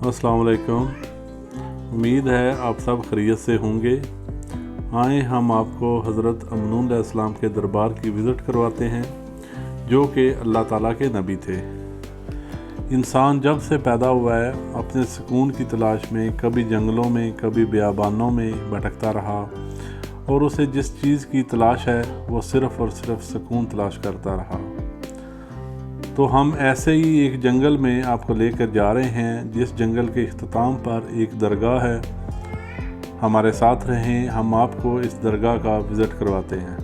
अस्सलाम वालेकुम। उम्मीद है आप सब खैरियत से होंगे। आए हम आपको हज़रत अमनून अलैहिस्सलाम के दरबार की विज़िट करवाते हैं, जो कि अल्लाह ताला के नबी थे। इंसान जब से पैदा हुआ है अपने सुकून की तलाश में कभी जंगलों में कभी बियाबानों में भटकता रहा, और उसे जिस चीज़ की तलाश है वो सिर्फ़ और सिर्फ सुकून तलाश करता रहा। तो हम ऐसे ही एक जंगल में आपको लेकर जा रहे हैं, जिस जंगल के इख्तिताम पर एक दरगाह है। हमारे साथ रहें, हम आपको इस दरगाह का विज़िट करवाते हैं।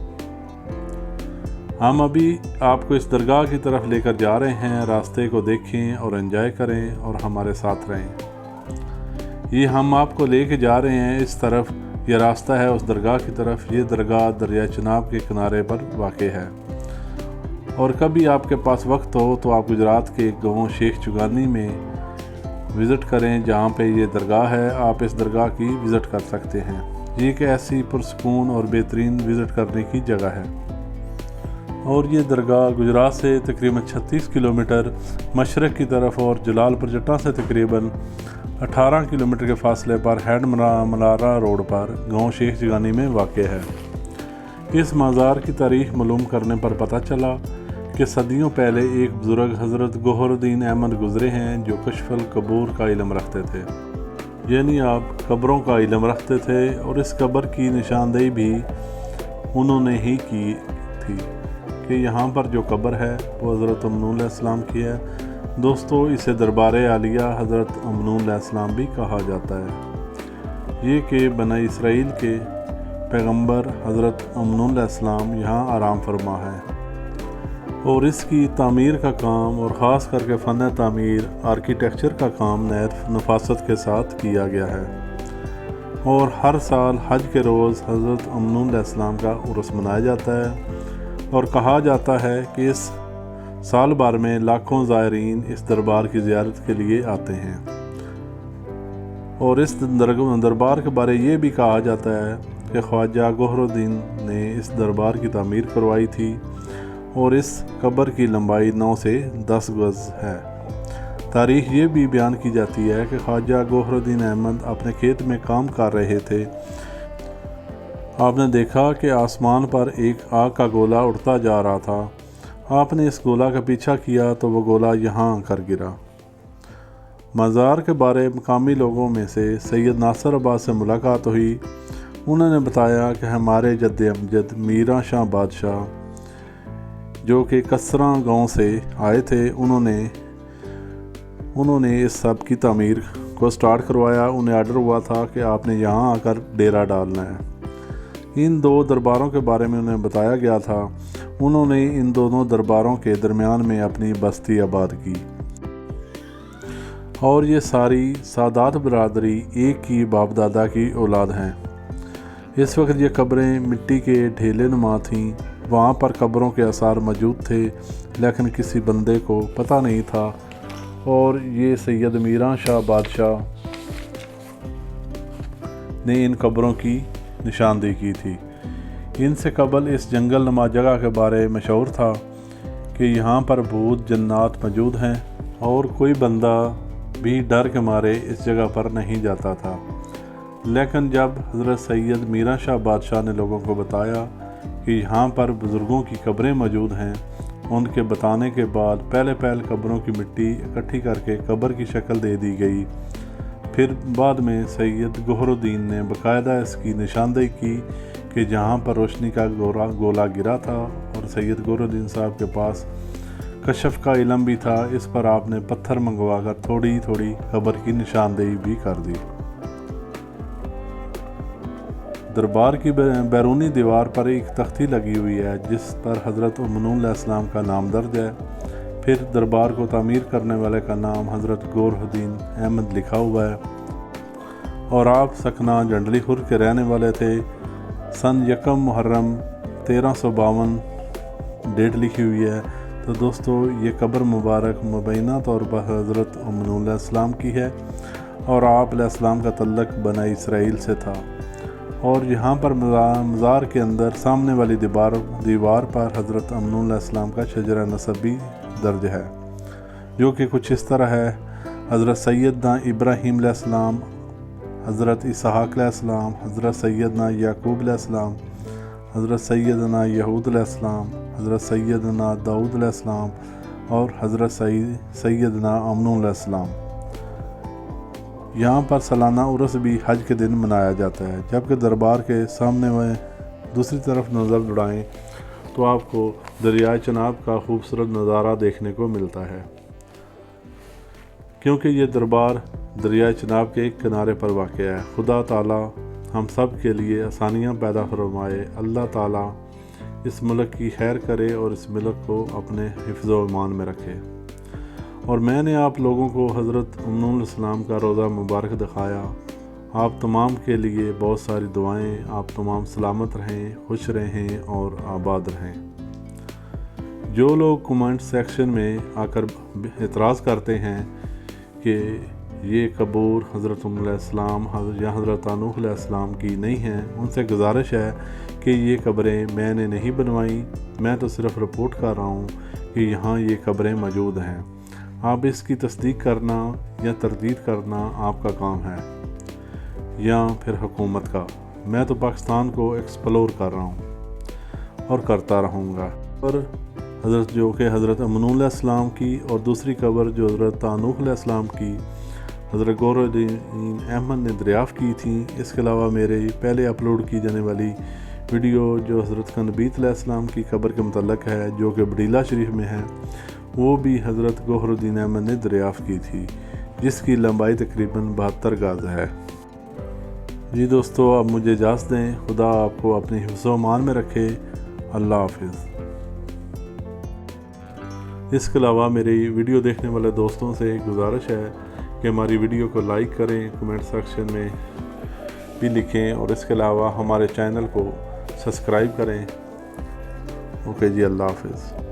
हम अभी आपको इस दरगाह की तरफ लेकर जा रहे हैं। रास्ते को देखें और एंजॉय करें और हमारे साथ रहें। ये हम आपको लेके जा रहे हैं इस तरफ, ये रास्ता है उस दरगाह की तरफ। ये दरगाह दरिया चनाब के किनारे पर वाक़ है। और कभी आपके पास वक्त हो तो आप गुजरात के एक गाँव शेख चुगानी में विज़िट करें, जहाँ पे ये दरगाह है। आप इस दरगाह की विज़िट कर सकते हैं। ये एक ऐसी पुरसकून और बेहतरीन विज़िट करने की जगह है। और ये दरगाह गुजरात से तकरीबन 36 किलोमीटर मशरक़ की तरफ और जलालपुर जट्टा से तकरीबन 18 किलोमीटर के फासले पर हैंड मलारा रोड पर गाँव शेख चुगानी में वाक़ है। इस मज़ार की तारीख़ मालूम करने पर पता चला कि सदियों पहले एक बुज़ुर्ग हज़रत गौहरुद्दीन अहमद गुज़रे हैं, जो कश्फुल कबूर का इल्म रखते थे, यानी आप कब्रों का इल्म रखते थे। और इस कब्र की निशानदेही भी उन्होंने ही की थी कि यहाँ पर जो कब्र है वो हज़रत अमनून अलैहिस्सलाम की है। दोस्तों, इसे दरबार आलिया हज़रत अमनून अलैहिस्सलाम भी कहा जाता है। ये कि बनी इसराइल के पैगंबर हज़रत अमनून अलैहिस्सलाम यहाँ आराम फरमा है। और इसकी तामीर का काम और ख़ास करके फ़न तामीर आर्किटेक्चर का काम नफासत के साथ किया गया है। और हर साल हज के रोज़ हज़रत अमनून अलैहिस्सलाम का उर्स मनाया जाता है। और कहा जाता है कि इस साल भर में लाखों ज़ायरीन इस दरबार की ज़ियारत के लिए आते हैं। और इस दरबार के बारे ये भी कहा जाता है कि ख्वाजा गौहरुद्दीन ने इस दरबार की तामीर करवाई थी। और इस कब्र की लंबाई 9 से 10 गज़ है। तारीख़ ये भी बयान की जाती है कि ख्वाजा गौहरुद्दीन अहमद अपने खेत में काम कर रहे थे। आपने देखा कि आसमान पर एक आग का गोला उड़ता जा रहा था। आपने इस गोला का पीछा किया तो वो गोला यहाँ आकर गिरा। मज़ार के बारे मकामी लोगों में से सैयद नासिर अब्बास से मुलाकात हुई। उन्होंने बताया कि हमारे जद्द अमजद मीरा शाह बादशाह, जो कि कसरा गांव से आए थे, उन्होंने इस सब की तामीर को स्टार्ट करवाया। उन्हें आर्डर हुआ था कि आपने यहाँ आकर डेरा डालना है। इन दो दरबारों के बारे में उन्हें बताया गया था। उन्होंने इन दोनों दरबारों के दरमियान में अपनी बस्ती आबाद की। और ये सारी सादात बरादरी एक ही बाप दादा की औलाद हैं। इस वक्त ये कब्रें मिट्टी के ढेले नुमा थीं। वहाँ पर कब्रों के आसार मौजूद थे, लेकिन किसी बंदे को पता नहीं था। और ये सैयद मीरा शाह बादशाह ने इन कब्रों की निशानदेही की थी। इनसे कबल इस जंगल नुमा जगह के बारे में मशहूर था कि यहाँ पर भूत जन्नात मौजूद हैं, और कोई बंदा भी डर के मारे इस जगह पर नहीं जाता था। लेकिन जब हज़रत सैयद मीरा शाह बादशाह ने लोगों को बताया कि यहाँ पर बुज़ुर्गों की कब्रें मौजूद हैं, उनके बताने के बाद पहले कब्रों की मिट्टी इकट्ठी करके कब्र की शक्ल दे दी गई। फिर बाद में सैयद गौहरुद्दीन ने बाकायदा इसकी निशानदेही की कि जहाँ पर रोशनी का गोला गिरा था। और सैयद गौहरुद्दीन साहब के पास कशफ का इल्म भी था। इस पर आपने पत्थर मंगवा कर थोड़ी थोड़ी कब्र की निशानदेही भी कर दी। दरबार की बैरूनी दीवार पर एक तख्ती लगी हुई है, जिस पर हज़रत अमनून अलैहिस्सलाम का नाम दर्ज है। फिर दरबार को तामीर करने वाले का नाम हज़रत गौहरुद्दीन अहमद लिखा हुआ है। और आप सकना जंडली खुर के रहने वाले थे। सन 1 मुहर्रम 1352 डेट लिखी हुई है। तो दोस्तों, ये कब्र मुबारक मुबैना तौर पर हज़रत अमनून अलैहिस्सलाम की है। और आप अलैहिस्सलाम का तल्लक बनी इसराइल से था। और यहाँ पर मज़ार के अंदर सामने वाली दीवार पर हज़रत अमनून अलैहिस्सलाम का शजरा नसब भी दर्ज है, जो कि कुछ इस तरह है। حضرت سیدنا ابراہیم علیہ السلام، حضرت اسحاق علیہ السلام، حضرت سیدنا یعقوب علیہ السلام، حضرت سیدنا یہود علیہ السلام، حضرت سیدنا داؤد علیہ السلام اور حضرت سیدنا امن علیہ السلام۔ یہاں پر سالانہ عرس بھی حج کے دن منایا جاتا ہے، جبکہ دربار کے سامنے میں دوسری طرف نظر دوڑائیں تو آپ کو دریائے چناب کا خوبصورت نظارہ دیکھنے کو ملتا ہے، کیونکہ یہ دربار دریائے چناب کے ایک کنارے پر واقع ہے۔ خدا تعالیٰ ہم سب کے لیے آسانیاں پیدا فرمائے، اللہ تعالیٰ اس ملک کی خیر کرے اور اس ملک کو اپنے حفظ و امان میں رکھے۔ اور میں نے آپ لوگوں کو حضرت امن علیہ السلام کا روضہ مبارک دکھایا۔ آپ تمام کے لیے بہت ساری دعائیں، آپ تمام سلامت رہیں، خوش رہیں اور آباد رہیں۔ جو لوگ کمنٹ سیکشن میں آ کر اعتراض کرتے ہیں کہ یہ قبور حضرت امن علیہ السلام یا حضرت نوح علیہ السلام کی نہیں ہیں، ان سے گزارش ہے کہ یہ قبریں میں نے نہیں بنوائیں، میں تو صرف رپورٹ کر رہا ہوں کہ یہاں یہ قبریں موجود ہیں۔ آپ اس کی تصدیق کرنا یا تردید کرنا آپ کا کام ہے یا پھر حکومت کا۔ میں تو پاکستان کو ایکسپلور کر رہا ہوں اور کرتا رہوں گا۔ اور حضرت جو کہ حضرت امن علیہ السلام کی، اور دوسری قبر جو حضرت نوح علیہ السلام کی حضرت گوہر الدین احمد نے دریافت کی تھیں۔ اس کے علاوہ میرے پہلے اپلوڈ کی جانے والی ویڈیو جو حضرت قنبیت علیہ السلام کی قبر کے متعلق ہے، جو کہ بڑیلہ شریف میں ہے، وہ بھی حضرت گوہر الدین احمد نے دریافت کی تھی، جس کی لمبائی تقریباً 72 گز ہے۔ جی دوستو، اب مجھے اجازت دیں۔ خدا آپ کو اپنے حفظ و امان میں رکھے۔ اللہ حافظ۔ اس کے علاوہ میری ویڈیو دیکھنے والے دوستوں سے گزارش ہے کہ ہماری ویڈیو کو لائک کریں، کمنٹ سیکشن میں بھی لکھیں، اور اس کے علاوہ ہمارے چینل کو سبسکرائب کریں۔ اوکے جی، اللہ حافظ۔